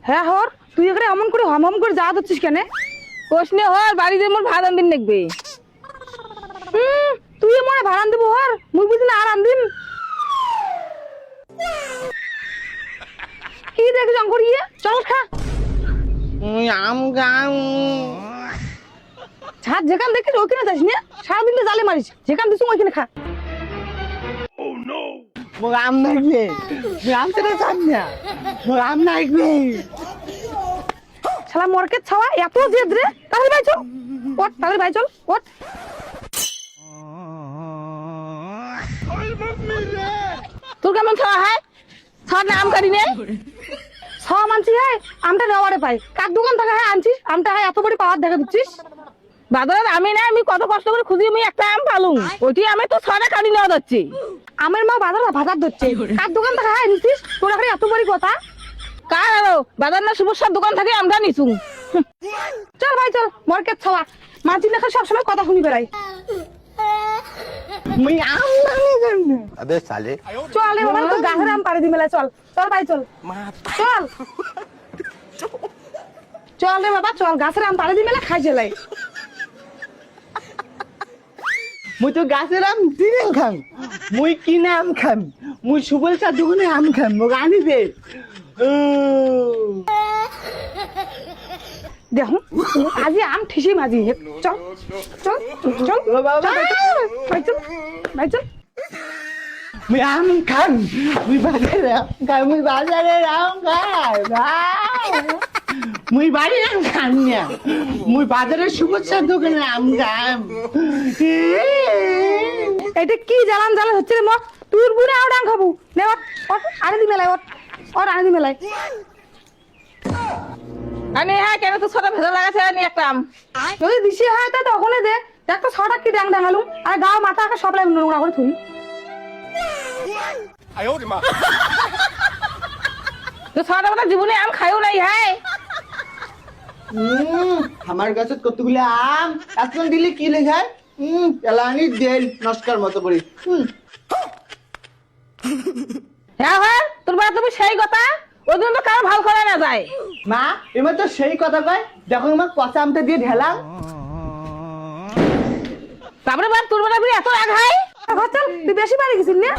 হ্যাঁ হর তুই এখানে এমন করে হম হম করে যা দিচ্ছিস কেন? কোশনে হর বাড়িতে মোর ভাত আনদিন দেখবে। তুই মনে ভাড়ান দিব হর মুই বুঝি না আর আনদিন কি দেখি জঙ্গল ইয়ে চল খা আম গাম ছাদ যেখান দেখিস ওইখানে যাস না, সারাদিন তো জালে মারিস, যেখান দিস ওইখানে খা। মোর আম লাগবে, আম ছেড়ে চান না, মোর আম লাগবে। শালা মরকেট ছাওয়া এত জেদ রে, তাহলে ভাই চল ওঠ, তাহলে ভাই চল ওঠ। তোর কেমন খাওয়া হয়? ছাড় না আম কাটি নে। ছাওয়া মানছি হ্যাঁ আমটা নেওয়ারে পাই, কার দোকান থেকে হ্যাঁ আনছিস আমটা হ্যাঁ এত বড় পাওয়ার দেখা দিচ্ছিস? বাজারে আমি না, আমি কত কষ্ট করে খুঁজি আমি একটা আম পালুম, ওইটি আমি তো ছটা কাটি নেওয়া যাচ্ছি। আমের মা বাজার ভাতার ধরছে, কার দোকান থেকে হ্যাঁ নিছিস তোর এখানে এত বড় কথা? কার আরো বাজার না শুভসার দোকান থেকে আমরা নিছু। চল ভাই চল, মরকেট ছাওয়া মানছি না সবসময় কথা শুনি বেড়াই। মুই আম জানি কেন? अबे साले চল রে বাবা, তো গাছের আম পাড়ে দি মেলা, চল চল ভাই চল চল চল রে বাবা চল, গাছের আম পাড়ে দি মেলা খাই চলাই। মুই তো গাছের আম দিনে খাম, মুই কিনে আম খাম, মুই সুবলসার দোকানে আম খাম, মোক আনি দে। দেখো আজি আম ঠিসি মাজি, চল চল চল ভাই চল ভাই চল। মুই আম খাম, মুই বাজারে আম খাম, মুই বাজারে আম খাই ভাই, মুই বাড়ি আম খাম না, মুই বাজারে সুবলসার দোকানে আম খাম। এটা কি জ্বালান জ্বালা হচ্ছে রে মক, তোর বুড়ে আও ডাং খাবো নে ওঠ ওঠ, আনে দি মেলায় ওঠ ওঠ, আনে দি মেলায়। আনি হ্যাঁ কেন তো ছোট ভেজা লাগাছে, আনি একটা আম। যদি দিশি হয় তা তখনই দে, দেখ তো ছটা কি ডাং ডাঙালুম, আর গাও মাথা আঁকা সব লাগে নোংরা করে থুই। তো ছোট বেলা জীবনে আম খাইও নাই হ্যাঁ। আমার কাছে কতগুলো আম এখন দিলে কি লেখায়? এলানি দেন নস্কার মতো করি। হ্যাঁ হ্যাঁ তোর বাবা তুমি সেই কথা, ওই দিন তো কারো ভালো করে না যায়। মা এবার তো সেই কথা কয়, যখন আমার পচা আমটা দিয়ে ঢেলাম। তারপরে বাপ তোর বেলা এত রাগ হয়। চল তুই বেশি বাড়ি গেছিস না?